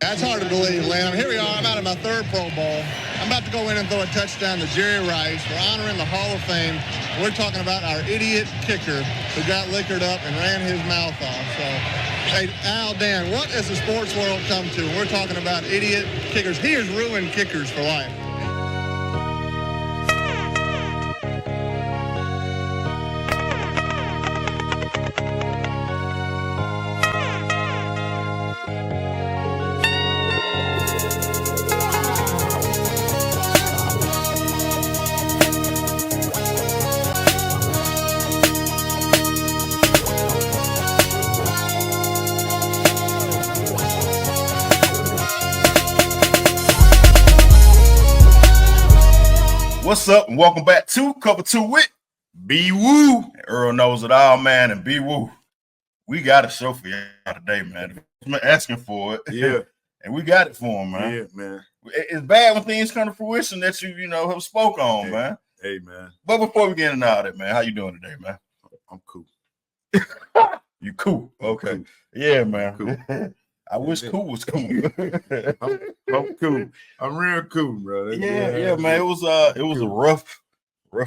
That's hard to believe, Lynn. Here we are. I'm out of my third Pro Bowl. I'm about to go in and throw a touchdown to Jerry Rice. We're honoring the Hall of Fame. We're talking about our idiot kicker who got liquored up and ran his mouth off. So, hey, Al, Dan, what has the sports world come to? We're talking about idiot kickers. He has ruined kickers for life. What's up, and welcome back to Cover 2 with B-Woo. Earl knows it all, man, and B-Woo. We got a show for y'all today, man. I'm asking for it. Yeah. And we got it for him, man. Yeah, man. It's bad when things come to fruition that you have spoke on, man. Hey, man. But before we get into all that, man, how you doing today, man? I'm cool. You cool? Okay. Cool. Yeah, man. Cool. I wish cool was cool. I'm cool. I'm real cool, bro. Yeah, man. It was a rough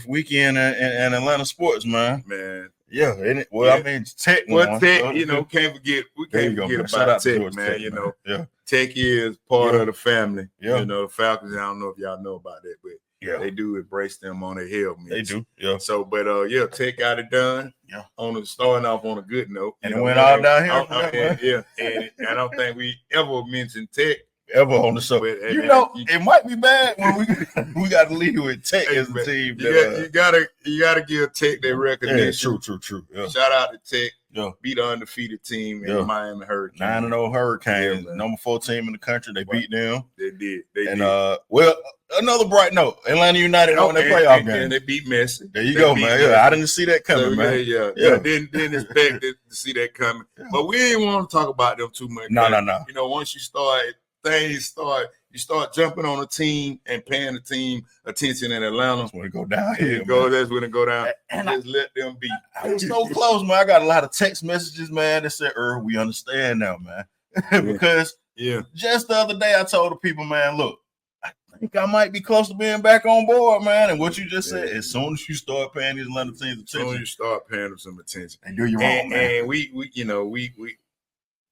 weekend in Atlanta sports, man. Man. Yeah, isn't it? Well, yeah. I mean, Tech. Well, Tech, can't forget. We can't forget about Tech, man. Yeah. Tech is part of the family. Yeah. The Falcons. I don't know if y'all know about that, but they do embrace them on their helmets. They do. Yeah. So, but Tech got it done. Yeah. Starting off on a good note. And it went all downhill. And I don't think we ever mentioned Tech. Ever on the show. But, it might be bad when we got to lead with Tech as a team. You gotta give Tech their recognition. Yeah, true. Yeah. Shout out to Tech. Yeah. Beat the undefeated team in Miami Hurricanes. 9-0 Hurricanes, yeah, number 4 team in the country. They beat them. They did. Another bright note. Atlanta United won their playoff game. And they beat Messi. There you go, man. Yeah, I didn't see that coming, man. Yeah. Didn't expect to see that coming. Yeah. But we ain't want to talk about them too much. No. Once you start jumping on a team and paying the team attention in Atlanta. That's when it go down here. That's when it go down. And just let them be. I was so close, man. I got a lot of text messages, man, that said, Earl, we understand now, man. Because just the other day I told the people, man, look, I think I might be close to being back on board, man. And what you just said, as soon as you start paying these Atlanta teams attention. As soon as you start paying them some attention. And do you wrong, man. And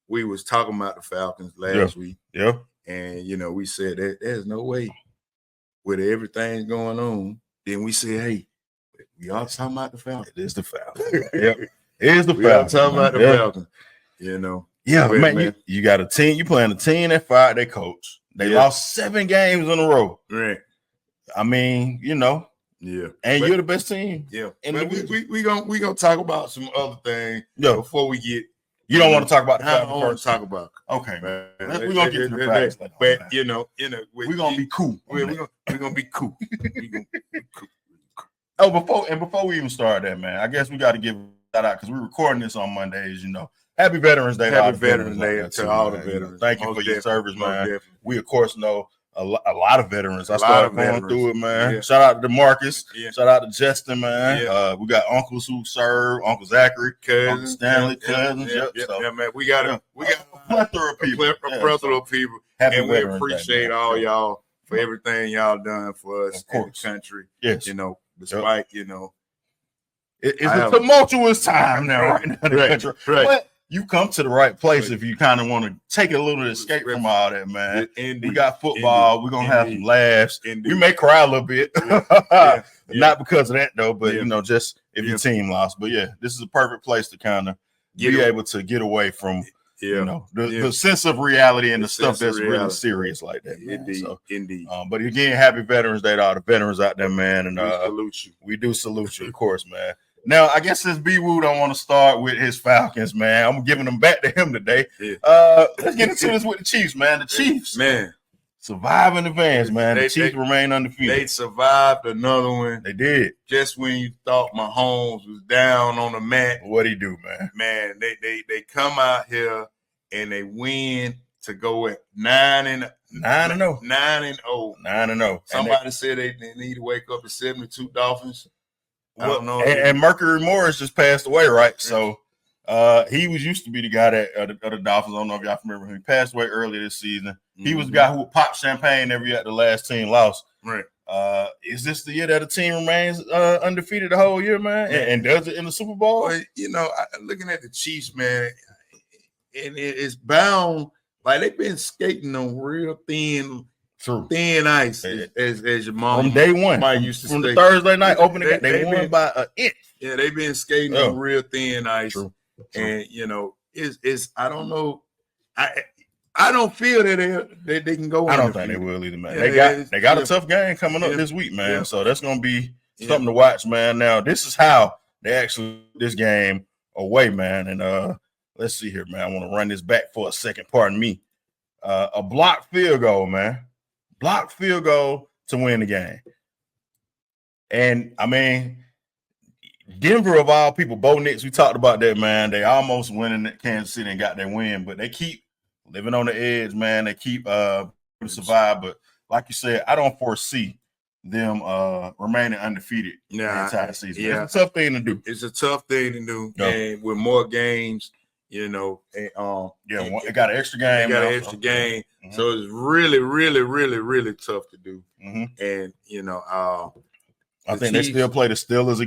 we was talking about the Falcons last week. Yeah. And, we said that there's no way with everything going on. Then we said, hey, we all talking about the Falcons. It is the Falcons. Yep. It is the Falcons. We all talking about the Falcons. Yeah, man. You got a team. You playing a team that fired their coach. They lost 7 games in a row. Right. I mean, Yeah. And you're the best team. Yeah. And we gonna talk about some other things before we get. You don't want to talk about the Falcons? I don't want to talk about. Okay, man. We're gonna get to the facts. But we're gonna be cool. We're gonna be cool. Oh, before we even start that, man, I guess we got to give that out because we're recording this on Mondays. Happy Veterans Day. Happy Veterans Day to all the veterans. Thank you for your service, man. We of course know a lot of veterons. I started going through it, man. Yeah. Shout out to Marcus. Yeah. Shout out to Justin, man. Yeah. We got uncles who serve, Uncle Zachary, Uncle Stanley, cousins. Yeah, man. We got a plethora of people. And we appreciate all y'all for everything y'all done for us in the country. Yes. Despite, it's a tumultuous time now, right now in the country. Right. But you come to the right place if you kind of want to take a little escape from all that, man. We got football. We're going to have some laughs. We may cry a little bit. Not because of that, though, but, just if your team lost. But, this is a perfect place to kind of be able to get away from, the sense of reality and the stuff that's really serious like that. Indeed. But, again, happy Veterans Day to all the veterans out there, man. And we do salute you, of course, man. Now, I guess since B-Woo don't want to start with his Falcons, man, I'm giving them back to him today. Yeah. Let's get into this with the Chiefs, man. The Chiefs, man, survive in advance, man. The Chiefs remain undefeated. They survived another one. They did. Just when you thought Mahomes was down on the mat. What'd he do, man? Man, they come out here and they win to go at 9-0. 9-0. Somebody said they need to wake up at 72 Dolphins. I don't know. And Mercury Morris just passed away, right? So He was used to be the guy that of the Dolphins. I don't know if y'all remember him. He passed away earlier this season. He was the guy who would pop champagne every year the last team lost. Right. Is this the year that the team remains undefeated the whole year, man? And does it in the Super Bowl? Well, looking at the Chiefs, man, and it's bound like they've been skating on real thin ice, as your mom from day one. Used to from say. The Thursday night opening, they won by an inch. Yeah, they've been skating on real thin ice. True. And it's I don't know. I don't feel that they can go. I don't think they will either, man. Yeah, they got a tough game coming up this week, man. So that's gonna be something to watch, man. Now this is how they actually this game away, man. And let's see here, man. I want to run this back for a second. Pardon me. A blocked field goal, man. Blocked field goal to win the game. And I mean, Denver of all people, Bo Nix, we talked about that, man. They almost winning at Kansas City and got their win, but they keep living on the edge, man. They keep to survive. But like you said, I don't foresee them remaining undefeated the entire season. Yeah. It's a tough thing to do. It's a tough thing to do. Yeah. And with more games, they got an extra game. They got an extra game. Mm-hmm. So it's really, really, really, really tough to do. Mm-hmm. And I think they still play the Steelers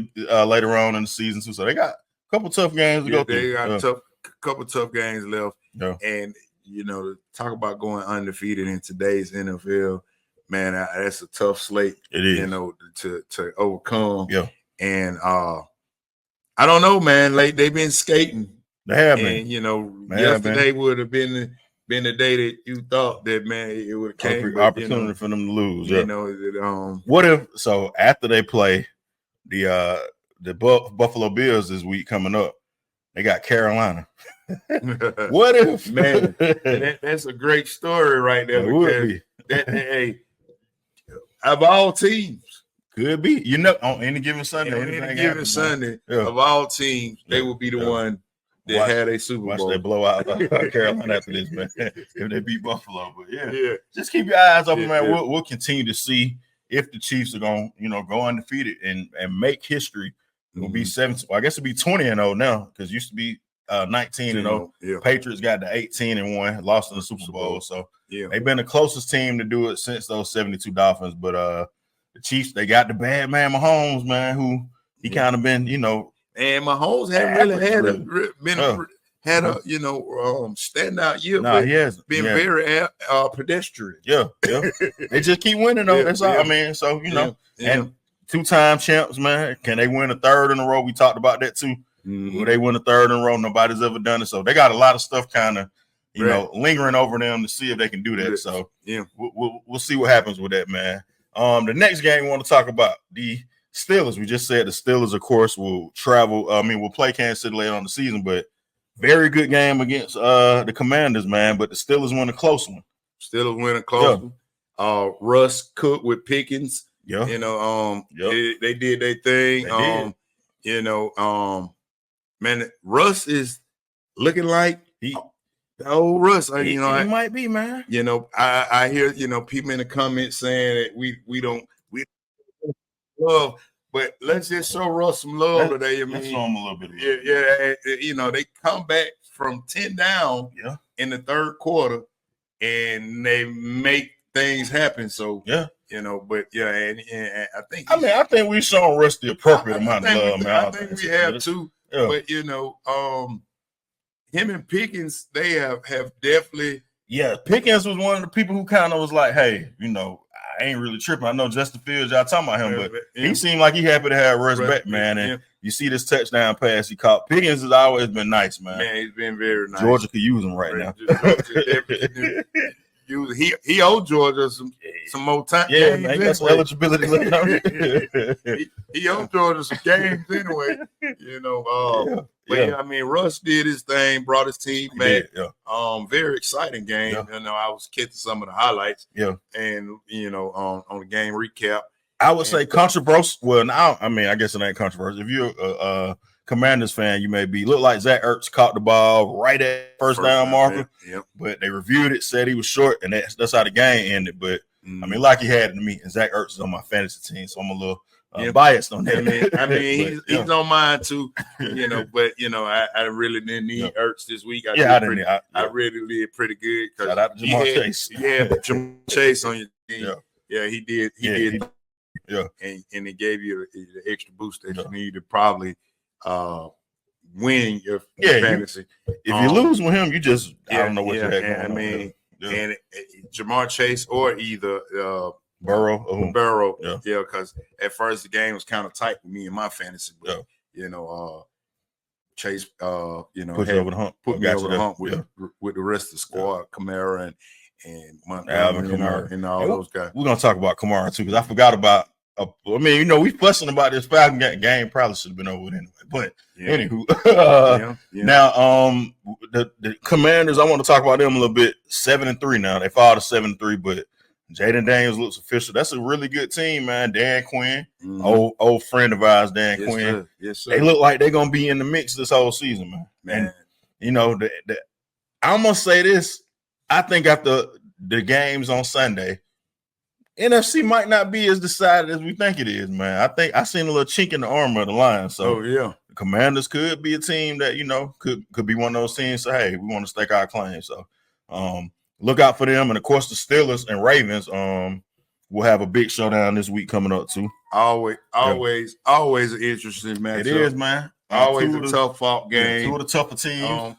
later on in the season too. So they got a couple tough games to go through. They got a couple tough games left. Yeah. And talk about going undefeated in today's NFL, man, that's a tough slate. It is, to overcome. Yeah. And I don't know, man. Like they've been skating. They have been. And yesterday would have been the day that you thought that, man, it would have came opportunity for them to lose. Yeah. What if after they play the Buffalo Bills this week coming up, they got Carolina. What if, man? That's a great story right there. Hey, of all teams, could be. On any given Sunday, Sunday, of all teams, they will be the one that had a Super Bowl. Watch they blow out Carolina after this, man. If they beat Buffalo, but just keep your eyes open, man. We'll continue to see if the Chiefs are going, go undefeated and make history. It will be 17. Well, I guess it'll be 20-0 now because it used to be 19-0. Yeah. Patriots got the 18-1, lost in the Super Bowl. So they've been the closest team to do it since those 72 Dolphins. But the Chiefs, they got the bad man Mahomes, man, who he kind of been, and Mahomes hadn't really had a standout year. No, he has been very pedestrian. Yeah. They just keep winning though. That's all. I mean, so and two-time champs, man. Can they win a third in a row? We talked about that too. Mm-hmm. Will they win a third in a row? Nobody's ever done it. So they got a lot of stuff kind of, lingering over them to see if they can do that. So we'll see what happens with that, man. The next game we want to talk about, the Steelers. We just said the Steelers, of course, will travel. We'll play Kansas City later on the season, but very good game against the Commanders, man. But the Steelers won a close one. One. Russ Cook with Pickens. Yeah. They did their thing. Man, Russ is looking like the old Russ. He might be, man. I hear people in the comments saying that we don't love, but let's just show Russ some love today. Let's show him a little bit. They come back from 10 down in the third quarter, and they make things happen. So and I think I think we shown Russ the appropriate amount of love, man. I think we have too. Yeah. But him and Pickens, they have definitely. Yeah, Pickens was one of the people who kind of was like, hey, I ain't really tripping. I know Justin Fields, y'all talking about him, but he seemed like he happy to have Russ back, man. And you see this touchdown pass he caught. Pickens has always been nice, man. Man, he's been very nice. Georgia could use him right now. He owed Georgia some more time. Yeah, man, he got some eligibility. He owed Georgia some games anyway. Russ did his thing, brought his team back. Very exciting game. I was catching some of the highlights. Yeah, and on the game recap, I would say controversial. Well, now I guess it ain't controversial. If you're a Commanders fan, you may look like Zach Ertz caught the ball right at first down marker. But they reviewed it, said he was short, and that's how the game ended. But like he had it to me, and Zach Ertz is on my fantasy team, so I'm a little biased on that. I mean, he's on mine too, But I really didn't need Ertz this week. I really did pretty good. Shout out to Jamar Chase. Yeah, Jamar Chase on your team. Yeah, he did. He did. Yeah, and it gave you the extra boost that you need to probably win your fantasy. If you lose with him, you just I don't know what you had going on. I mean, and Jamar Chase or either Burrow. Because at first the game was kind of tight with me and my fantasy, but Chase, put you over the hump. Put me over the hump with the rest of the squad, Kamara and Montgomery and all those guys. We're gonna talk about Kamara too, because I forgot about. I mean, we fussing about this Falcon game. Probably should have been over anyway. But anywho, now the Commanders. I want to talk about them a little bit. 7-3 now. They fall to 7-3, but Jaden Daniels looks official. That's a really good team, man. Dan Quinn, old friend of ours, Dan Quinn. Sir. Yes, sir. They look like they're gonna be in the mix this whole season, man. And I'm gonna say this. I think after the games on Sunday, NFC might not be as decided as we think it is, man. I think I seen a little chink in the armor of the Lions. So the Commanders could be a team that could be one of those teams. So hey, we want to stake our claim. So look out for them, and of course the Steelers and Ravens. We'll have a big showdown this week coming up too. Always an interesting matchup. It is, man. Always a tough fought game. Two of the tougher teams.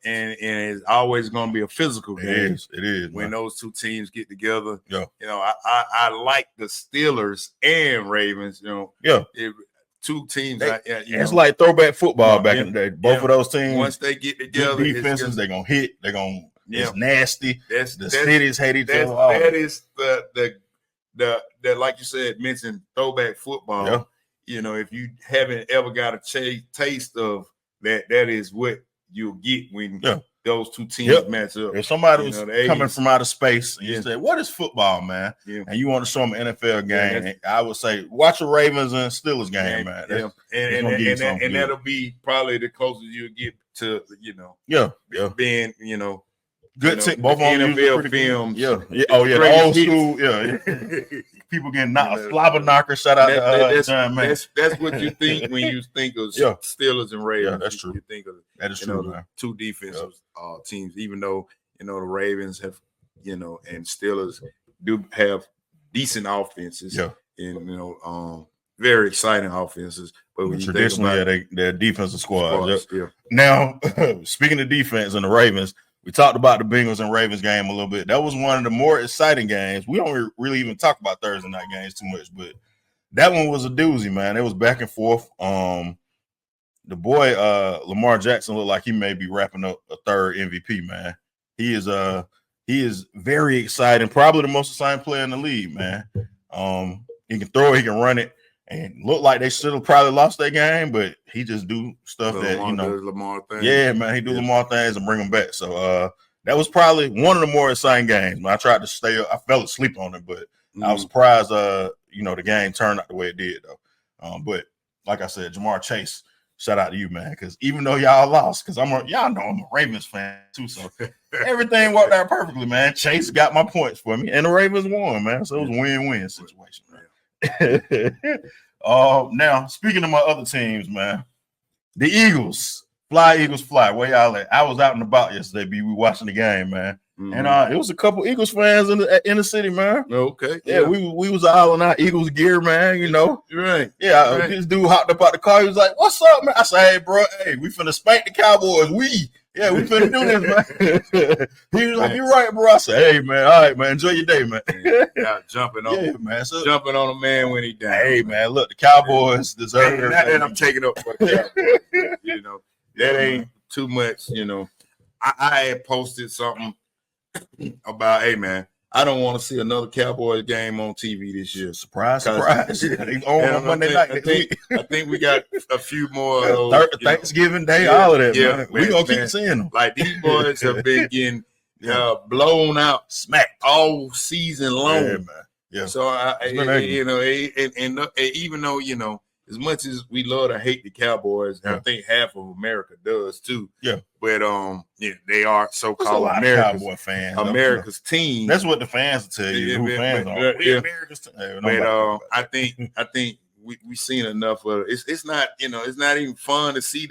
And it's always going to be a physical game. It is. When those two teams get together. Yeah. I like the Steelers and Ravens. Two teams. It's like throwback football back in the day. Both of those teams. Once they get together, defenses, they're gonna hit. They're gonna. It's nasty. The cities hate each other. That is the like you said, mentioned throwback football. Yeah. If you haven't ever got a taste of that, that is what you'll get when those two teams match up. If somebody was coming from outer space and you say, "What is football, man?" And you want to show them an NFL game, I would say, watch a Ravens and Steelers game, man. And that'll be probably the closest you'll get to, being, good team. Both on NFL films. The old school. People getting slobber knocker. Shout out to John, man. That's what you think when you think of Steelers and Ravens. Yeah, that's true. You think of man. Two defensive teams, even though the Ravens have and Steelers do have decent offenses. And very exciting offenses. But when traditionally, they're defensive squads. Now, speaking of defense and the Ravens. We talked about the Bengals and Ravens game a little bit. That was one of the more exciting games. We don't really even talk about Thursday night games too much, but that one was a doozy, man. It was back and forth. The boy Lamar Jackson looked like he may be wrapping up a third MVP, man. He is very exciting, probably the most exciting player in the league, man. He can throw it, he can run it. And looked like they should have probably lost that game, but he just do stuff Lamar things. Yeah, man, he do Lamar things and bring them back. So that was probably one of the more exciting games. Man, I tried to stay up. I fell asleep on it, but I was surprised. The game turned out the way it did, though. But like I said, Jamar Chase, shout out to you, man, because even though y'all lost, because y'all know I'm a Ravens fan too, so everything worked out perfectly, man. Chase got my points for me, and the Ravens won, man. So it was a win-win situation, man. Now speaking of my other teams, man, the Eagles, fly. Where y'all at? I was out and about yesterday. We watching the game, man, and it was a couple Eagles fans in the city, man. Okay, we was all in our Eagles gear, man. Right? Yeah, this dude hopped up out the car. He was like, "What's up, man?" I said, "Hey, bro, we finna spank the Cowboys. We finna do this, man." He was like, "You're right, bro." I said, "Hey, man, all right, man, enjoy your day, man." Jumping on, man. So, jumping on a man when he down. Hey, man, look, the Cowboys deserve it. Not that I'm taking up for the Cowboys, that ain't too much. I had posted something about, hey, man, I don't want to see another Cowboys game on TV this year. Surprise. They on Monday night. I think we got a few more of those, Thanksgiving Day, all of that, man. We gonna keep seeing them. Like, these boys have been getting blown out, smacked all season long. Yeah, man. Yeah. So even though as much as we love to hate the Cowboys, I think half of America does too. Yeah. But they are so-called America's team. That's what the fans tell you. Who fans are? America's team. But I think we seen enough of it. It's not, it's not even fun to see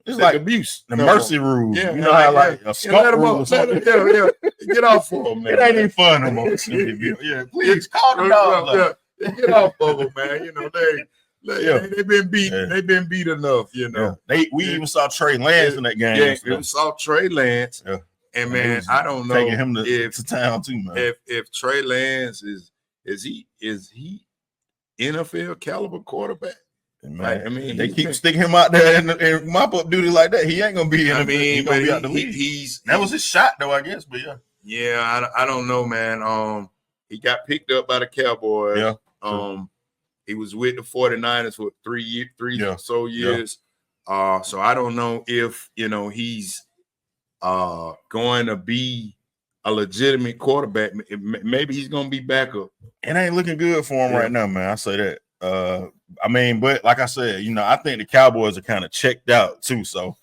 it's like abuse. The mercy rule. Yeah, you know how like a skunk rule or something. Get off of them, man. It ain't even fun no more. Yeah, please call the dog. Get off of them, man. They've been beat. Yeah. They've been beat enough. We even saw Trey Lance in that game. Yeah, we saw Trey Lance. Yeah. And man, I don't know taking him to town too, man. If Trey Lance is he NFL caliber quarterback? Man, they keep sticking him out there in mop up duty like that. He ain't gonna be. He's out the league. That was his shot, though, I guess. But yeah, I don't know, man. He got picked up by the Cowboys. Yeah. He was with the 49ers for 3 or so years. Yeah. So I don't know if he's going to be a legitimate quarterback. Maybe he's gonna be backup. It ain't looking good for him right now, man. I say that. But like I said, I think the Cowboys are kind of checked out too. So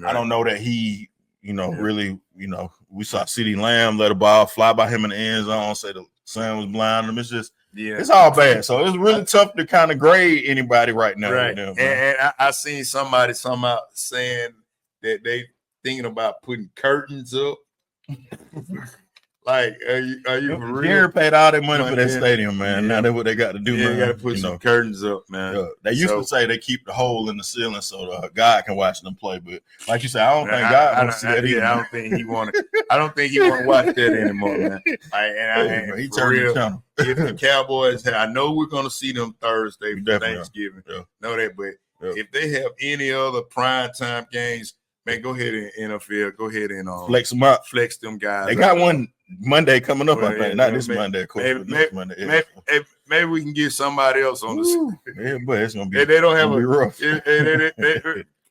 I don't know that he, really, we saw CeeDee Lamb let a ball fly by him in the end zone, say the sun was blind him. It's just, it's all bad. So it's really tough to kind of grade anybody right now. Right. And I seen somebody somehow saying that they thinking about putting curtains up. Like, are you for real? Gary paid all that money for that stadium, man. Now that's what they got to do, man. They got to put some curtains up, man. Yeah. They used to say they keep the hole in the ceiling so God can watch them play. But like you said, I don't think God wants to see that either. I don't think he want to watch that anymore, man. He turned the channel. If the Cowboys, I know we're going to see them Thursday for Thanksgiving. Know that, but if they have any other primetime games, man, go ahead and NFL. Go ahead and flex them up. Flex them guys. They got one Monday coming up, I think. Not this Monday, of course. Maybe we can get somebody else on the. Yeah, but it's gonna be. They don't have a rough.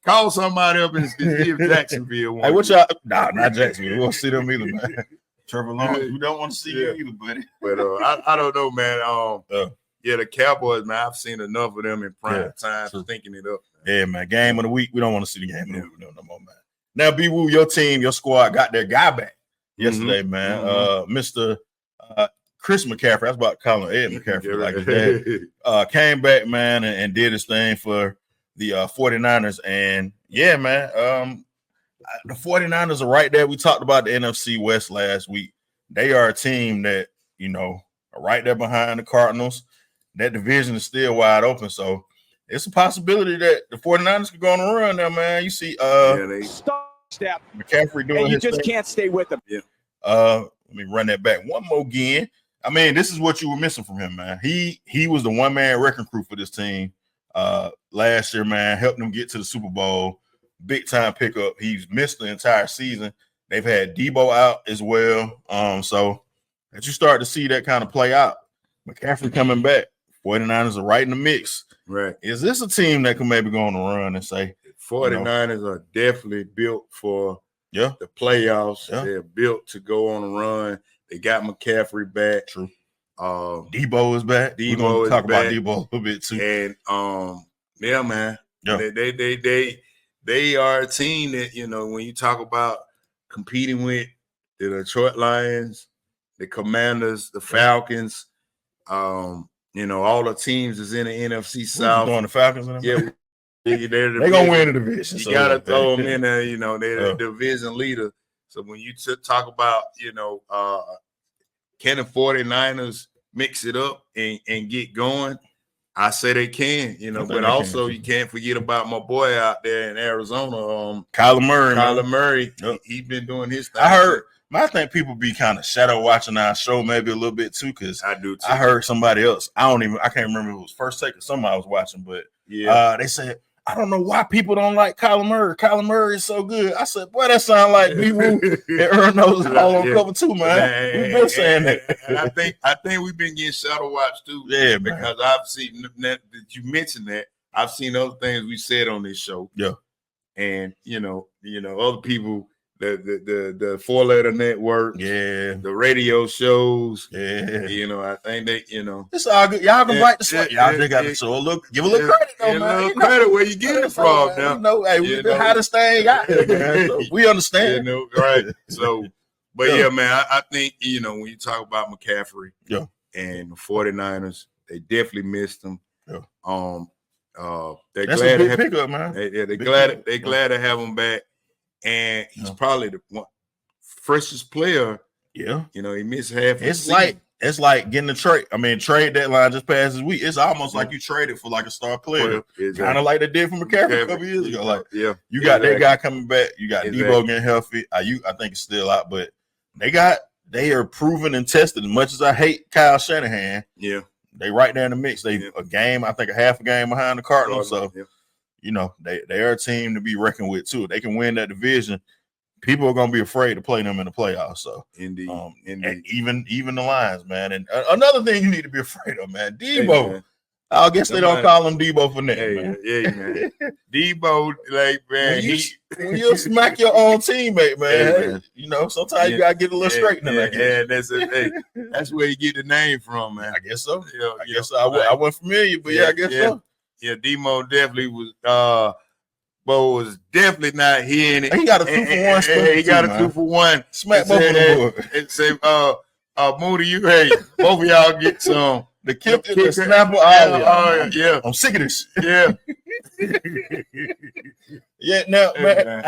Call somebody up and see if Jacksonville wants. Hey, what y'all? Nah, not Jacksonville. We won't see them either, man. Trevor Lawrence, we don't want to see you either, buddy. But I don't know, man. The Cowboys, man. I've seen enough of them in prime time thinking it up. Man. Yeah, man. Game of the week. We don't want to see the game of the week no more, man. Now, B-Woo, your team, your squad got their guy back yesterday, man. Mr. Chris McCaffrey. I was about to call him Ed McCaffrey like his dad. Came back, man, and did his thing for the 49ers. And, yeah, man, the 49ers are right there. We talked about the NFC West last week. They are a team that, are right there behind the Cardinals. That division is still wide open, so it's a possibility that the 49ers could go on a run now, man. You see, they step McCaffrey doing and you his just thing. Can't stay with them. Yeah. Let me run that back one more again. I mean, this is what you were missing from him, man. He was the one-man wrecking crew for this team last year, man. Helped them get to the Super Bowl. Big time pickup. He's missed the entire season. They've had Deebo out as well. So that you start to see that kind of play out. McCaffrey coming back. 49ers are right in the mix. Right. Is this a team that can maybe go on a run and say 49ers are definitely built for the playoffs? Yeah. They're built to go on a run. They got McCaffrey back. True. Debo is back. We're gonna talk about Debo a little bit too. And man. Yeah. They are a team that, when you talk about competing with the Detroit Lions, the Commanders, the Falcons, all the teams is in the NFC South. Throwing the Falcons in them? Yeah. They're gonna win the division. You gotta throw them in there, they're the division leader. So when you talk about, can the 49ers mix it up and get going? I say they can, but also you can't forget about my boy out there in Arizona, Kyler Murray. Kyler Murray, he's been doing his thing. I heard. I think people be kind of shadow watching our show maybe a little bit too, because I do too. I heard somebody else. I can't remember if it was First Take or somebody I was watching, but they said, I don't know why people don't like Kyler Murray. Kyler Murray is so good. I said, boy, that sound like B-Woo and Aaron knows all on cover too, man. We've been saying that. And I think we've been getting shadow watched too. Yeah, because I've seen that you mentioned that. I've seen other things we said on this show. Yeah. And other people, the 4-letter network, the radio shows, I think they, it's all good. Y'all can bite the sweat. Y'all just got to show give a little credit, though, man. A little credit where you get it from. Now, hey, we the hottest thing out here, man. So we understand, right? So, but man, I think when you talk about McCaffrey, and the 49ers, they definitely missed him. They're That's glad a big to have pickup, man. They're glad to have him back, and he's probably the freshest player. Yeah, he missed half. It's like getting a trade. I mean, trade deadline just passed this week. It's almost like you traded for like a star player, kind of like they did from McCaffrey a couple years ago. Like, you got that guy coming back. You got Debo getting healthy. I think it's still out, but they are proven and tested. As much as I hate Kyle Shanahan, they right there in the mix. They a game, I think a half a game behind the Cardinals. So they are a team to be reckoned with too. They can win that division. People are gonna be afraid to play them in the playoffs. So indeed. And even the Lions, man. And another thing you need to be afraid of, man. Debo. Hey, man. I guess they don't call him Debo for nothing, man. Man. Debo, like, man, when you smack your own teammate, man. Sometimes you gotta get a little straightening. That's where you get the name from, man. I guess so. I guess so. I wasn't familiar, but I guess so. Yeah, Debo definitely was. Was definitely not hearing it. He got a 2-for-1. He got a 2-for-1. Smack both of them boys. And say, Moody, both of y'all get some. The kicker, the snapper. Yeah. I'm sick of this. Yeah. Now, man.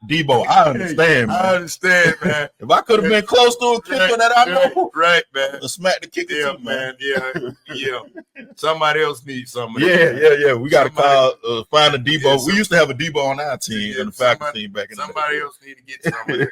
Debo, I understand, man. I understand, man. If I could have been close to a kicker that I know, right, man. To smack the kicker, too, man. Yeah. Somebody else needs something. Yeah. We got to find a Debo. We used to have a Debo on our team, and the Falcons team back in the day. Somebody else need to get something.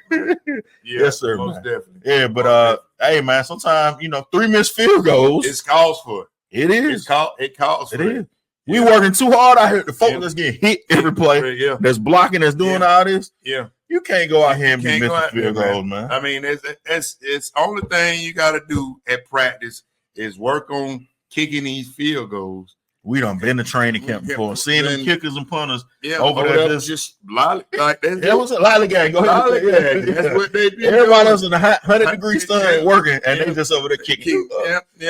Yes, sir, most man. Definitely. Yeah, but hey, man, sometimes 3 missed field goals. It calls for it. It is. It calls for it. We working too hard out here. The folks that's getting hit every play, that's blocking, that's doing all this. Yeah. You can't go out here and be missing field goals, man. I mean, it's only thing you got to do at practice is work on kicking these field goals. We done been to training camp before, seeing them kickers and punters over there just like that. That was a lollygag. Go ahead. That's what they do. Everybody else in the 100-degree sun working, and they just over there kicking.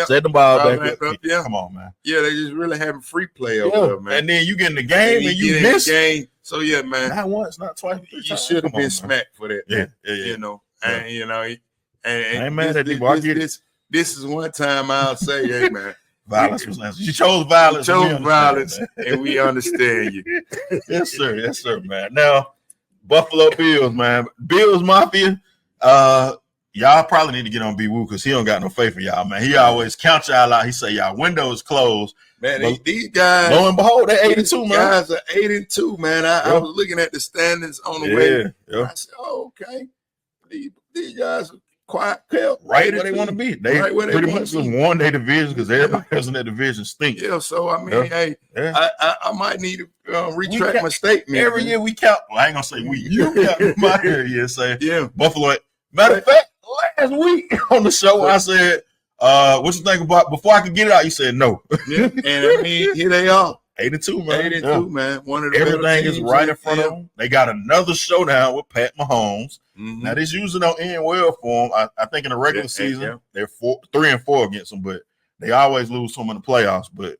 Set the ball back up. Come on, man. Yeah, they just really having free play over there, man. And then you get in the game and you miss the game. So man, not once, not twice. You should have been smacked for that. Yeah. And this is one time I'll say, hey, man. Violence was answered. You chose violence. And we understand you. Yes, sir, man. Now, Buffalo Bills, man. Bills Mafia. Y'all probably need to get on B-Woo because he don't got no faith for y'all, man. He always count y'all out. He say y'all windows closed. Man, these guys. Lo and behold, they're 82, man. Guys are 82, man. I was looking at the standings on the way. Yeah. I said, okay. These guys are quiet, right where they want to be. They pretty much just won their division because everybody else in that division stinks. Yeah, so I mean, I might need to retract my statement. Every year we count. Well, I ain't gonna say we. You count my area. Say Buffalo. Matter of fact, last week on the show, I said, "What you think about?" Before I could get it out, you said no. And I mean, here they are. 82, man. 82, man. One of the everything is right in front of them. They got another showdown with Pat Mahomes. Mm-hmm. Now this usually don't end well for them. I think in the regular season they're 3-4 against them, but they always lose to them in the playoffs. But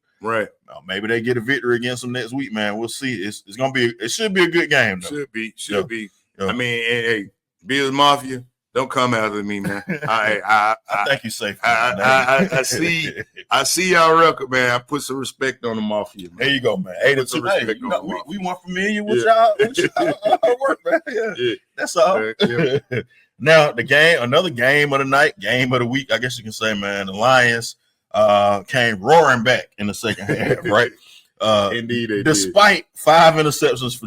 maybe they get a victory against them next week, man. We'll see. It's gonna be. It should be a good game, though. Should be. I mean, hey, Bills Mafia. Don't come after me, man. I think you're safe. I see y'all record, man. I put some respect on the Mafia. Man. There you go, man. 82. Hey, we weren't familiar with y'all work, man. Yeah. That's all. Now another game of the night, game of the week, I guess you can say, man. The Lions came roaring back in the second half, right? Indeed, despite 5 interceptions for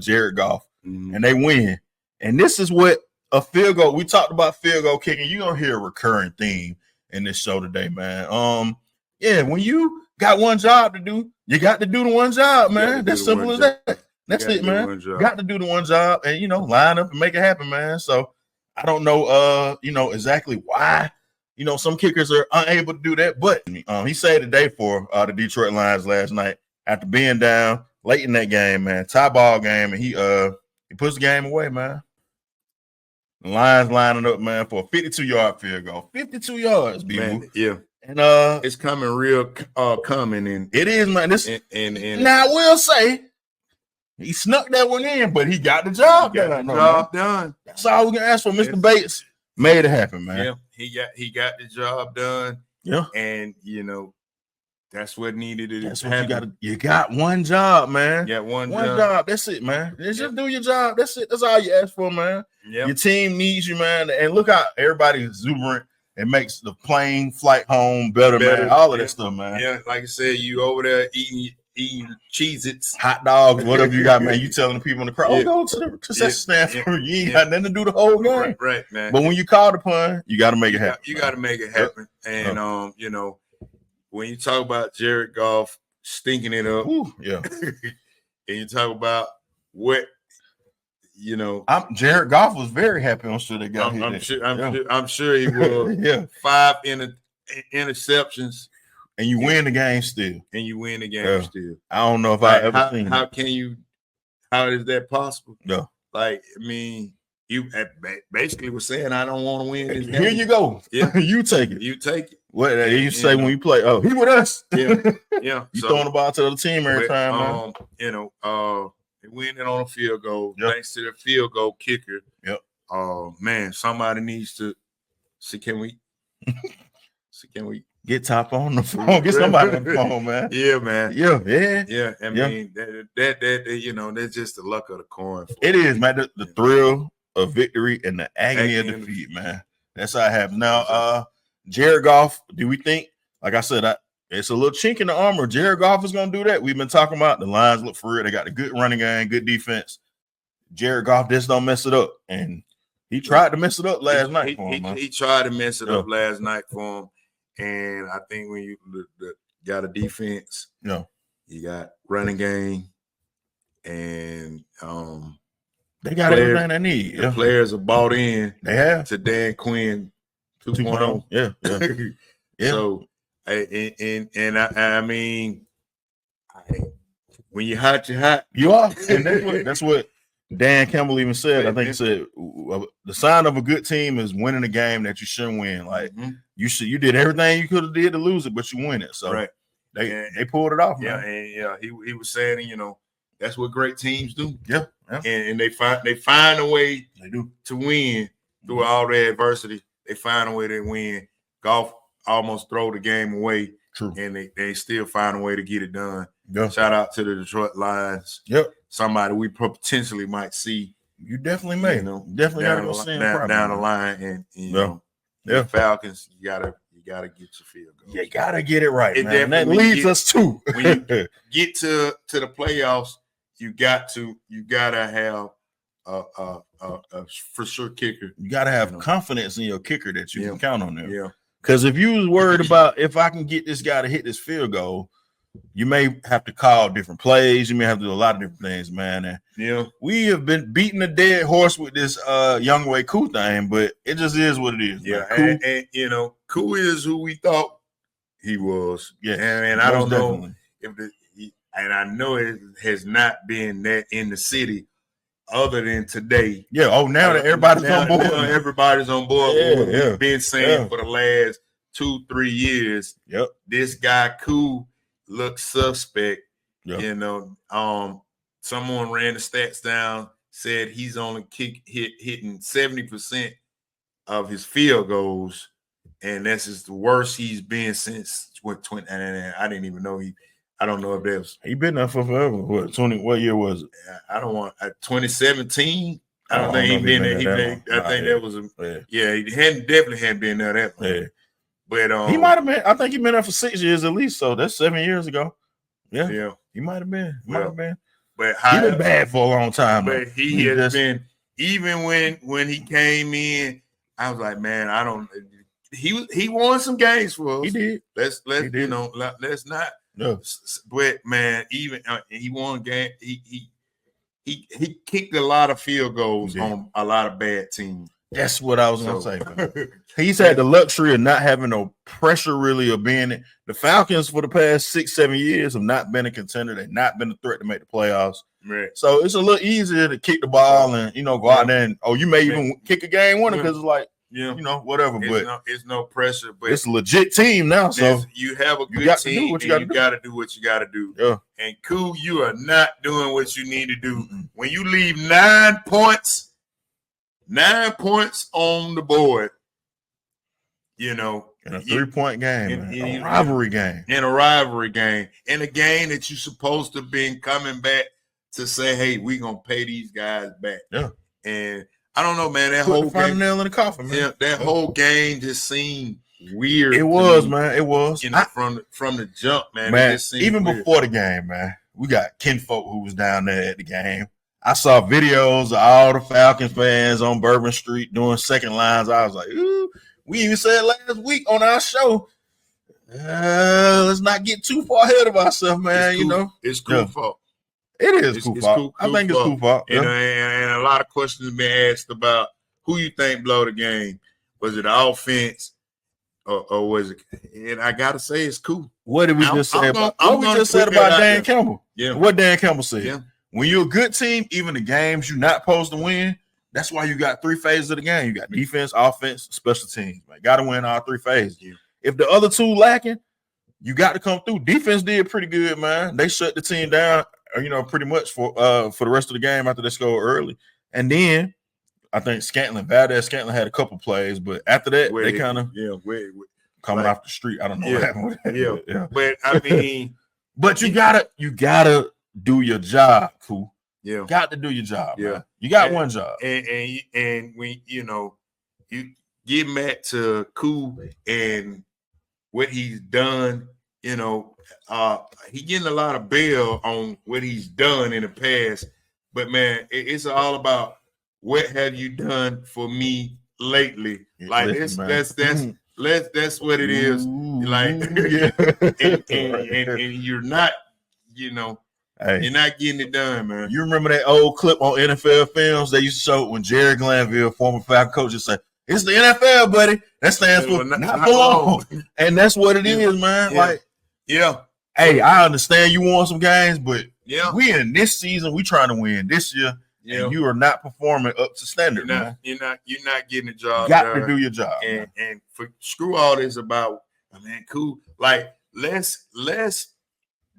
Jared Goff, and they win. And this is what a field goal. We talked about field goal kicking. You're gonna hear a recurring theme in this show today, man. When you got one job to do, you got to do the one job, man. That's simple as that. That's it, man. Got to do the one job and line up and make it happen, man. So I don't know exactly why some kickers are unable to do that, but he saved the day for the Detroit Lions last night after being down late in that game, man. Tie ball game, and he puts the game away, man. The Lions lining up, man, for a 52-yard field goal. 52 yards, man. Yeah. And it's coming real coming in. It is, man. Now I will say he snuck that one in, but he got the job done. That's all we can ask for. Mr. Bates made it happen, man. Yeah, he got the job done. Yeah. And that's what needed to That's happen. what you got one job, man. Yeah, one job. That's it, man. Just do your job. That's it. That's all you ask for, man. Yep. Your team needs you, man. And look how everybody's exuberant. It makes the plane flight home better, man. All of that stuff, man. Yeah, like I said, you over there eating Cheez-Its, hot dogs, whatever you got, man. You telling the people in the crowd, go to the concession stand for you. Ain't got nothing to do the whole game. Right, man. But when you call upon, you got to make it happen. You got to make it happen. And when you talk about Jared Goff stinking it up, yeah, and you talk about what Jared Goff was very happy. I'm sure they got hit. I'm sure he was. Yeah, 5 interceptions, and you win the game still. I don't know if I ever seen. How is that possible? No, like I mean, you basically were saying I don't want to win this game. Here you go. Yeah, you take it. You take it. What you say when you play? Oh, he with us. Yeah. You throwing the ball to the other team every time, man. They winning on a field goal thanks to the field goal kicker. Yep. Man, somebody needs to see. Can we get top on the phone? Get somebody on the phone, man. Yeah, man. Yeah. I mean, that that's just the luck of the coin. It is, man. The thrill of victory and the agony of defeat, man. That's how it happens. Now, Jared Goff, do we think? Like I said, it's a little chink in the armor. Jared Goff is going to do that. We've been talking about the Lions look for it. They got a good running game, good defense. Jared Goff just don't mess it up. And he tried to mess it up last night for him. He tried to mess it up last night for him. And I think when you got a defense, you got running game, and they got everything they need. The players are bought in. They have to Dan Quinn 2.0. Yeah. So, I mean, when you're hot, you're hot. You are, and that's what Dan Campbell even said. I think he said the sign of a good team is winning a game that you shouldn't win. Like you did everything you could have did to lose it, but you win it. So they pulled it off. Man. He was saying, that's what great teams do. Yeah. And they find a way to win through all the adversity. They find a way to win. Golf almost throw the game away. True. And they still find a way to get it done. Yeah. Shout out to the Detroit Lions. Yep. Somebody we potentially might see. You definitely may. Definitely got to go see him down the line. And the Falcons, you gotta get your field goals. You gotta get it right, man. That leads us to when you get to the playoffs, you gotta have a for sure kicker. You gotta have confidence in your kicker that you can count on them. Yeah. Because if you was worried about if I can get this guy to hit this field goal, you may have to call different plays. You may have to do a lot of different things, man. And we have been beating a dead horse with this Young Way Koo thing, but it just is what it is. Yeah, and Koo is who we thought he was. Yeah, and I don't know if and I know it has not been that in the city other than today. Yeah. Oh, now that everybody's on board. Everybody's on board. Yeah. We've been saying for the last 2-3 years. Yep. This guy Koo looks suspect. Yep. Someone ran the stats down, said he's only hitting 70% of his field goals, and that's just the worst he's been since 20. And I didn't even know I don't know if that was. He been there for forever. What year was it? I don't want 2017. I don't think he been there. I think that was he definitely hadn't been there that long. Yeah. But he might have been. I think he been there for 6 years at least. So that's 7 years ago. Yeah. He might have been. But he been bad for a long time. But he has been. Even when he came in, I was like, man, I don't. He won some games for us. He did. Let's not. No. But man, even he won game. He kicked a lot of field goals on a lot of bad teams. That's what I was gonna say. Man. He's had the luxury of not having no pressure really of being the Falcons for the past 6-7 years have not been a contender. They've not been a threat to make the playoffs. Right. So it's a little easier to kick the ball and go out there and you may even kick a game winner because it's like whatever. But it's no pressure. But it's a legit team now. So you have a good team. You got to do what you got to do. Yeah. And Koo, you are not doing what you need to do. When you leave 9 points on the board, In a 3-point game, a rivalry game. In a rivalry game. In a game that you're supposed to be coming back to say, hey, we're going to pay these guys back. Yeah. And I don't know, man. That Put whole the final game, nail in the coffin, man. Yeah, that whole game just seemed weird. It was, man. It was. You know, from the jump, man. Man, it just seemed even weird. before the game, man, we got kinfolk who was down there at the game. I saw videos of all the Falcons fans on Bourbon Street doing second lines. I was like, ooh, we even said last week on our show, let's not get too far ahead of ourselves, man. It's cool. You know, It's cool fault. It is cool fault. I think it's cool fault. And a lot of questions have been asked about who you think blow the game. Was it the offense or was it? And I gotta say, it's cool. What did we just say about? What we just said about Dan Campbell? Yeah. What Dan Campbell said. Yeah. When you're a good team, even the games you're not supposed to win, that's why you got 3 phases of the game. You got defense, offense, special teams. Man, got to win all 3 phases. Yeah. If the other 2 lacking, you got to come through. Defense did pretty good, man. They shut the team down, pretty much for the rest of the game after they scored early. And then I think Valdez Scantling had a couple plays, but after that, they kind of coming off the street. I don't know what happened with that. Yeah. But I mean, but you gotta do your job, cool. Yeah, got to do your job. Yeah, man. You got one job, and when you get back to Cool and what he's done. He getting a lot of bail on what he's done in the past, but man, it's all about what have you done for me lately. Like that's what it is. Like, and you're not, Hey, you're not getting it done, man. You remember that old clip on NFL Films they used to show when Jerry Glanville, former Falcon coach, would say, "It's the NFL, buddy." That stands for not for long. And that's what it is, man. Hey, I understand you won some games, but we in this season, we trying to win this year. Yeah. And you are not performing up to standard, man. You're not getting the job. You got done. to do your job. And for screw all this about, man, Cool. Like, let's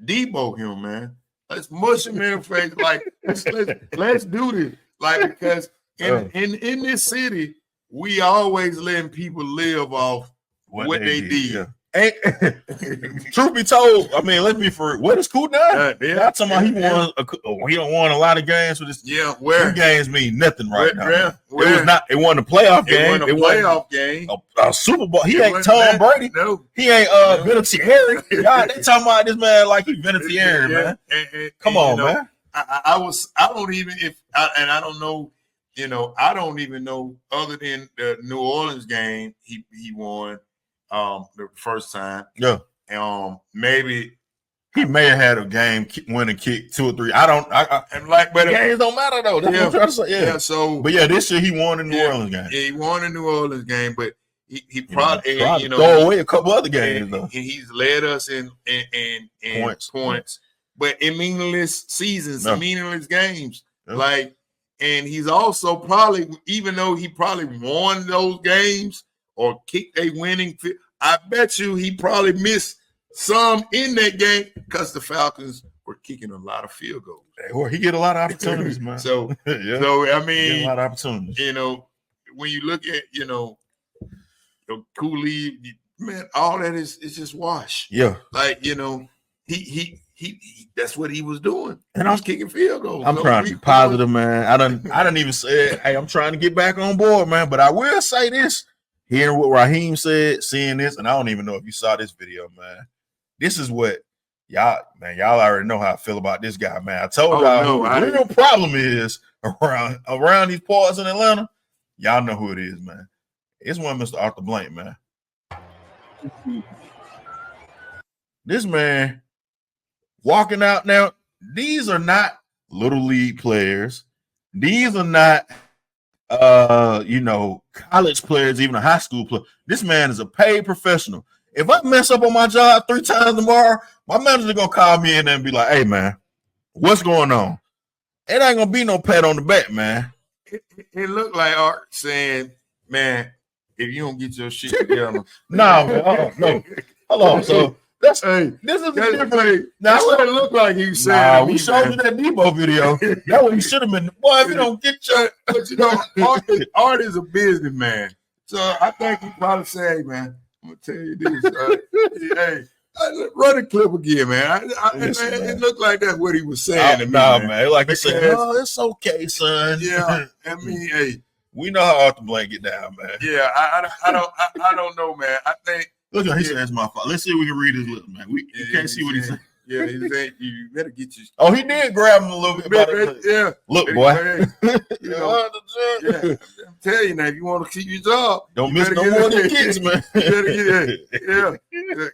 Debo him, man. Let's mush him in the face. Like, let's do this. Like, because in this city, we always letting people live off what they did. Yeah. Truth be told, I mean, let's be for what is Cool now? That's somebody he don't won a lot of games for this. Yeah, where games mean nothing right now. It wasn't a playoff game. It wasn't a playoff game. A Super Bowl. He ain't Tom Brady. No, he ain't Vinatieri. Y'all, they talking about this man like he's Vinatieri, man. Come on, man. I don't even know other than the New Orleans game he won. The first time, maybe he may have had a game winning kick 2 or 3. But games don't matter though. That's what I'm trying to say. Yeah. So, but this year he won the New Orleans game. Yeah, he won the New Orleans game, but he probably throw away a couple other games though. And he's led us in points, but in meaningless seasons, meaningless games. Yeah. Like, and he's also probably, even though he probably won those games. Or kicked a winning. I bet you he probably missed some in that game because the Falcons were kicking a lot of field goals. Or he get a lot of opportunities, man. So I mean, a lot of opportunities. When you look at Cooley, man, all that is just wash. Yeah, like he that's what he was doing. And I was kicking field goals. I'm trying to be positive, man. I didn't even say, hey, I'm trying to get back on board, man. But I will say this. Hearing what Raheem said, seeing this, and I don't even know if you saw this video, man. This is what y'all already know how I feel about this guy, man. I told y'all the real problem is around these parts in Atlanta. Y'all know who it is, man. It's one Mr. Arthur Blank, man. This man walking out now. These are not little league players. These are not college players, even a high school player. This man is a paid professional. If I mess up on my job 3 times tomorrow, my manager gonna call me in and be like, "Hey, man, what's going on?" It ain't gonna be no pat on the back, man. It looked like Art saying, "Man, if you don't get your shit together, no. Hold on, so." This is different. That's what it looked like he said. We showed you that Debo video. That's what he should have been. Boy, if you don't get your, but Art is a businessman, so I think he probably say, "Hey, man, I'm gonna tell you this. Hey, run the clip again, man. Listen, man. It looked like that's what he was saying to me, man. Like he said, "Oh, it's okay, son." Yeah, I mean, hey, we know how Arthur Blank get down, man. Yeah, I don't know, man. I think. Look, he said it's my fault. Let's see if we can read his lips, man. You can't see what he said. Yeah, he said you better get your. Oh, he did grab him a little bit. Yeah, look, boy. You know, yeah, I'm telling you now, if you want to keep your job, don't miss no more than kids, man. You better get yeah.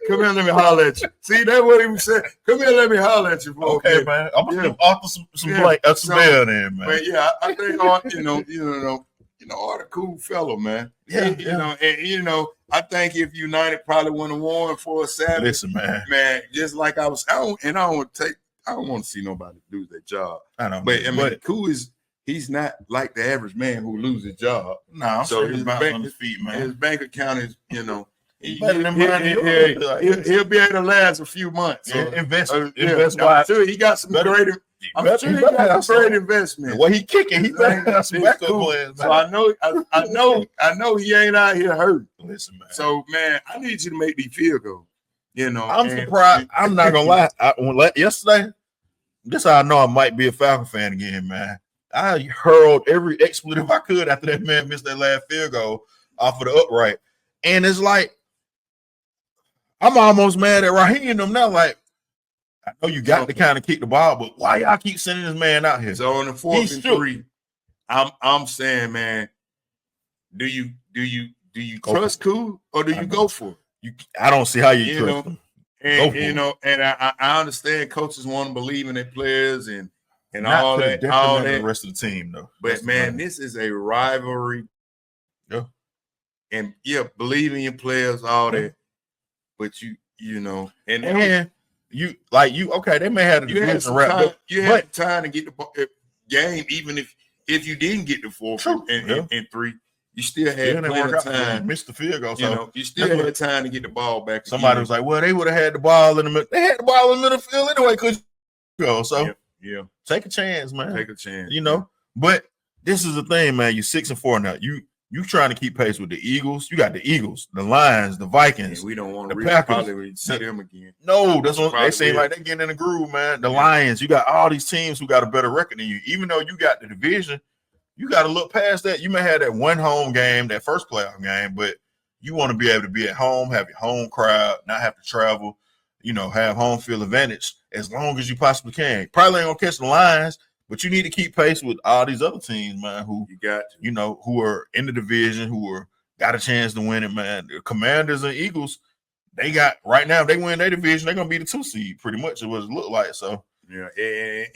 Come here, let me holler at you. See, that's what he was saying. Come here, let me holler at you. Okay, man. I'm gonna give Arthur some bell then, man. But yeah, I think Arthur, Arthur, cool fellow, man. And I think if United probably wouldn't have won for a Saturday. Listen, man. Just like I don't want to see nobody lose their job. I know, but I mean, cool is he's not like the average man who loses his job. No, so his bank on his feet, man. His bank account is, better than he'll be able to last a few months. So, invest I'm sure he got some great. I'm sure he got some great investment. What he kicking, he better have some backup plans. So I know he ain't out here hurt. Listen, man. So man, I need you to make these field goals. I'm surprised. I'm not gonna lie. Yesterday, this how I know I might be a Falcon fan again, man. I hurled every expletive I could after that man missed that last field goal off of the upright, and it's like I'm almost mad at Raheem and them now. Like, I know you got to kind of kick the ball, but why y'all keep sending this man out here? So on the 4th and 3, I'm saying, man, do you trust Cool or do you go for it? I don't see how you trust him. And I understand coaches want to believe in their players and not all that, the rest of the team though. But man, this is a rivalry. Yeah. And believe in your players, all that. But and okay, they may have the division wrapped up. You had time to get the game, even if you didn't get the 4th and 3, you still had plenty of time. Missed the field goal, so you still had time to get the ball back. Somebody was like, "Well, they would have had the ball in the middle. They had the ball in the middle field anyway, could go." So take a chance, man. Take a chance, But this is the thing, man. You're 6-4 now. You trying to keep pace with the Eagles. You got the Eagles, the Lions, the Vikings. We don't want to probably see them again. No, that's what they seem like they're getting in the groove, man. The Lions, you got all these teams who got a better record than you. Even though you got the division, you got to look past that. You may have that one home game, that first playoff game, but you want to be able to be at home, have your home crowd, not have to travel, have home field advantage as long as you possibly can. Probably ain't gonna catch the Lions, but you need to keep pace with all these other teams, man, who who are in the division, who got a chance to win it, man. The Commanders and Eagles, they got right now, if they win their division, they're gonna be the 2 seed, pretty much. It was look like. So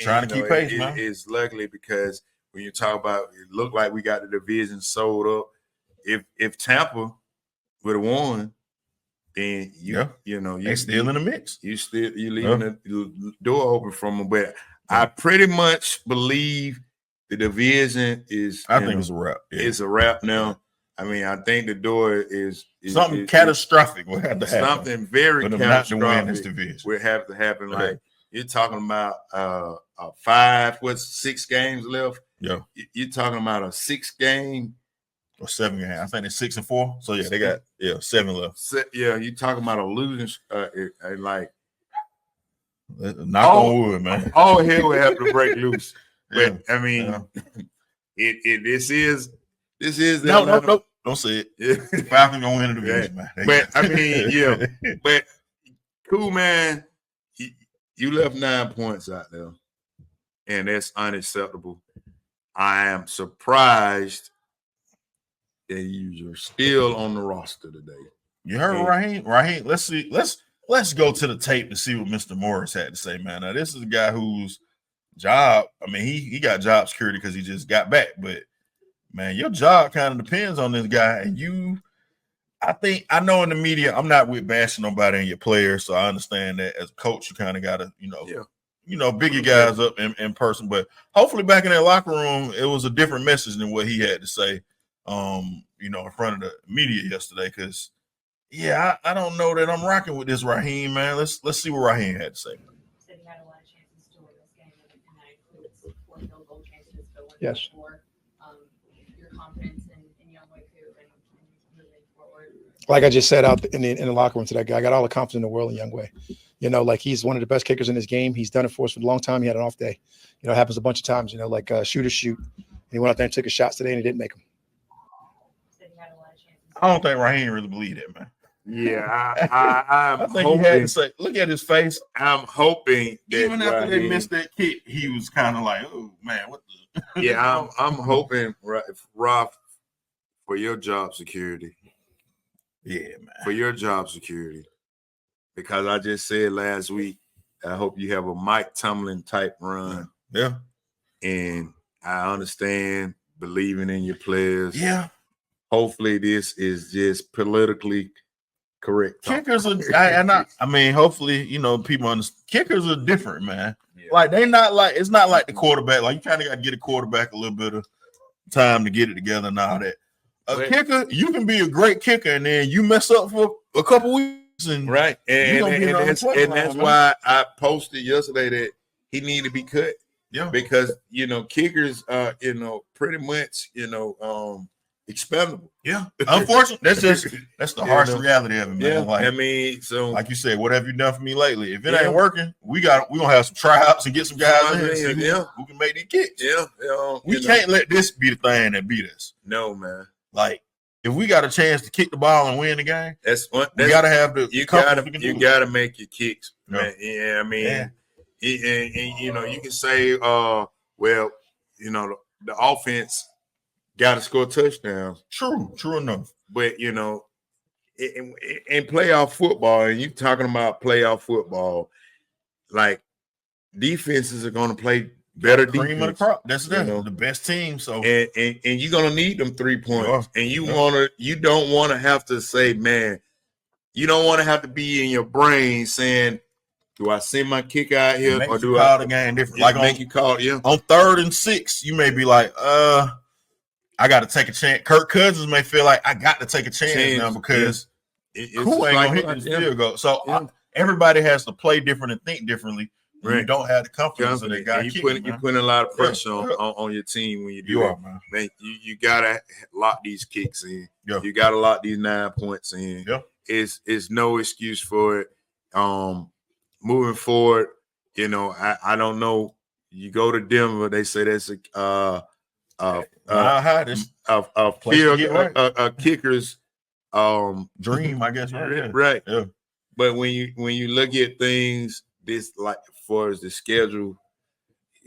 trying to keep pace, man. It's luckily because when you talk about it, look like we got the division sold up. If Tampa would have won, then they still in the mix. You leaving the door open from them, but. I pretty much believe the division is. I think it's a wrap. Yeah. It's a wrap now. I mean, I think the door is something catastrophic will have to happen. Something very catastrophic not to win this division will have to happen. Okay. Like you're talking about 6 games left. Yeah, you're talking about a 6-game or 7 game. I think it's 6-4. So they got 7 left. You're talking about a losing like. Knock on wood, man. All hell would have to break loose. But I mean, this is no, don't say it. Falcons gonna win the division, man. But I mean, but cool, man. You left 9 points out there, and that's unacceptable. I am surprised that you're still on the roster today. You heard Raheem. Let's see. Let's go to the tape to see what Mr. Morris had to say, man. Now, this is a guy whose job, I mean, he got job security because he just got back. But, man, your job kind of depends on this guy. And I know in the media, I'm not with bashing nobody in your players, so I understand that as a coach, you kind of got to, big your guys up in person. But hopefully back in that locker room, it was a different message than what he had to say, in front of the media yesterday because – I don't know that I'm rocking with this Raheem, man. Let's see what Raheem had to say. Said he had a lot of chances to win this game, and that includes 4 field goal chances. But yes. For your confidence in young Waku and moving forward. like I just said out in the locker room to that guy, I got all the confidence in the world in Young Way. You know, like he's one of the best kickers in this game. He's done it for us for a long time. He had an off day. You know, it happens a bunch of times, you know, like shoot or shoot. And he went out there and took his shots today and he didn't make them. I don't think Raheem really believed it, man. Yeah, I think he had to say, look at his face. I'm hoping that even after they missed that kick, he was kind of like, oh man, what the yeah, I'm hoping, Rob, for your job security. Yeah, man. For your job security. Because I just said last week, I hope you have a Mike Tomlin type run. Yeah. And I understand believing in your players. Yeah. Hopefully this is just politically correct. Kickers are, I mean, hopefully, you know, people understand. Kickers are different, man. Yeah. Like, they not like, it's not like the quarterback. Like, you kind of got to get a quarterback a little bit of time to get it together and all that. Kicker, you can be a great kicker and then you mess up for a couple weeks. And right. And that's why I posted yesterday that he needed to be cut. Yeah. Because, you know, kickers are, you know, pretty much, you know, expendable. Yeah. Unfortunately, that's the harsh reality of it, man. Yeah. Like, I mean, so like you said, what have you done for me lately? If it ain't working, we're gonna have some tryouts and get some guys in who can make these kicks. Yeah. We can't let this be the thing that beat us. No, man. Like, if we got a chance to kick the ball and win the game, we gotta have the you gotta make your kicks, man. Yeah, I mean, and you know, you can say, well, you know, the offense got to score touchdowns. True enough. But you know, in playoff football, and you talking about playoff football, like defenses are going to play better defense. Cream of the crop. That's the best team. So and you're gonna need them 3 points. And you don't want to have to say, man, you don't want to have to be in your brain saying, do I send my kick out here or do I call the game different? Like make you call on 3rd and 6, you may be like, I got to take a chance. Kirk Cousins may feel like I got to take a chance now because who ain't gonna hit this field goal? So everybody has to play different and think differently. Right. You don't have the confidence in that guy. You're putting a lot of pressure on your team when you do that. Man, you gotta lock these kicks in. Yeah. You gotta lock these 9 points in. Yeah. It's no excuse for it. Moving forward, you know, I don't know. You go to Denver, they say that's a kicker's dream, I guess. Right. Yeah. But when you look at things this like far as the schedule,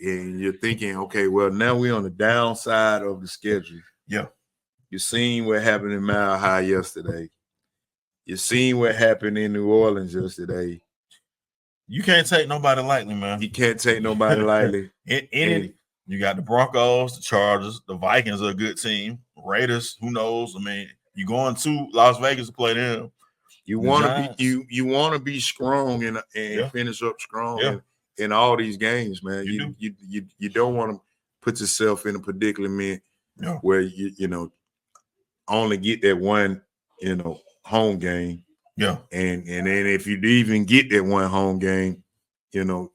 and you're thinking, okay, well, now we're on the downside of the schedule. Yeah. You seen what happened in Mile High yesterday. You seen what happened in New Orleans yesterday. You can't take nobody lightly, man. You can't take nobody lightly. You got the Broncos, the Chargers, the Vikings are a good team. Raiders, who knows? I mean, you going to Las Vegas to play them. You want to be strong and finish up strong in all these games, man. You don't want to put yourself in a predicament where you know only get that one home game. Yeah, and then if you even get that one home game, you know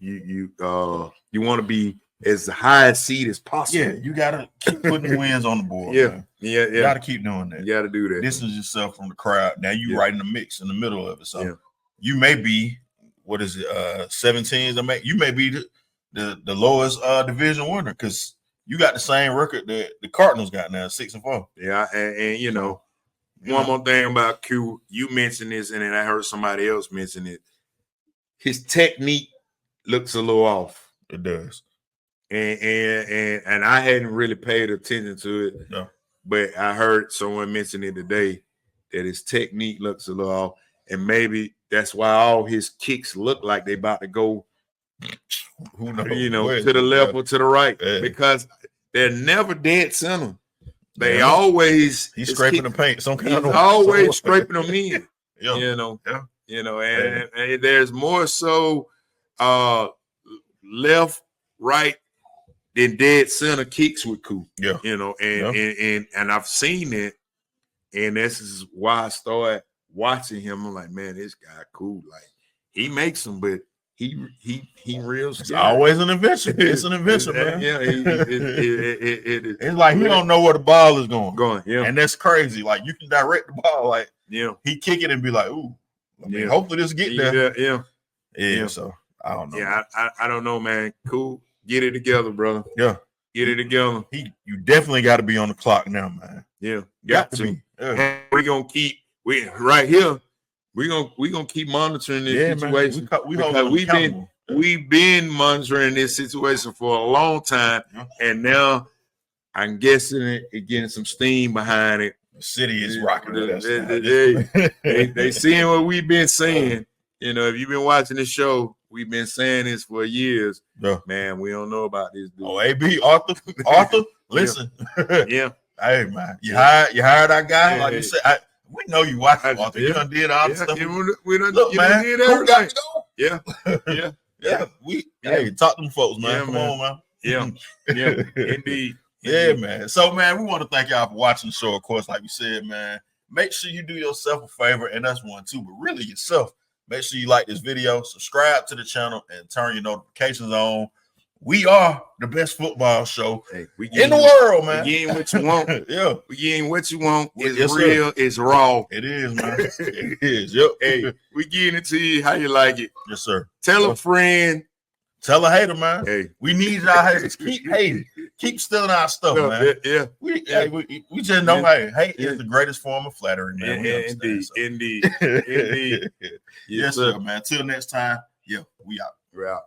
you want to be as high a seed as possible. Yeah, you gotta keep putting wins on the board. Yeah. You gotta keep doing that. You gotta do that. Distance yourself from the crowd. Now you right in the mix in the middle of it. So you may be 17s. You may be the lowest division winner because you got the same record that the Cardinals got now, 6-4. Yeah, and you know. One more thing about Q, you mentioned this, and then I heard somebody else mention it. His technique looks a little off. It does, and I hadn't really paid attention to it. No, but I heard someone mention it today that his technique looks a little off, and maybe that's why all his kicks look like they about to go, who knows, to the left or to the right because they're never dead center. They always he's scraping the paint. Always scraping them in. And there's more so left, right than dead center kicks with Coop. Yeah, and I've seen it, and this is why I started watching him. I'm like, man, this guy cool. Like he makes them, but he real It's scared. always an adventure. It's an adventure, man. Yeah, it's like he don't know where the ball is going. Yeah, and that's crazy. Like you can direct the ball, like he kick it and be like, ooh. I mean, hopefully this get there. Yeah. So I don't know. Yeah, I don't know, man. Cool. Get it together, brother. Yeah. Get it together. You definitely got to be on the clock now, man. Yeah. Got to be. Yeah. We're gonna keep right here. We're gonna keep monitoring this situation. We've been monitoring this situation for a long time, and now I'm guessing it getting some steam behind it. The city is rocking with us. They seeing what we've been saying. You know, if you've been watching this show, we've been saying this for years. Yeah. Man, we don't know about this dude. Oh, AB, Arthur, listen. Yeah. Hey, man, you hired our guy. Like you said, we know you watching Arthur. You done did all the stuff. Look, man, who got to go? Yeah. Yeah. Hey, talk to them folks, man. Come on, man. Yeah. Indeed. Yeah, man. So, man, we want to thank y'all for watching the show. Of course, like you said, man, make sure you do yourself a favor, and that's one too, but really yourself. Make sure you like this video, subscribe to the channel, and turn your notifications on. We are the best football show in the world, man. We getting what you want. Yeah. We getting what you want. It's Yes, real. sir. It's raw. It is, man. It is. Yep. Hey, we getting it to you how you like it. Yes, sir. Tell a friend. Tell a hater, man. Hey, we need our haters. Keep hating. Keep stealing our stuff, man. Yeah. We just know, hate is the greatest form of flattery, man. Indeed. Yes, sir, man. Till next time. Yeah, we out. We're out.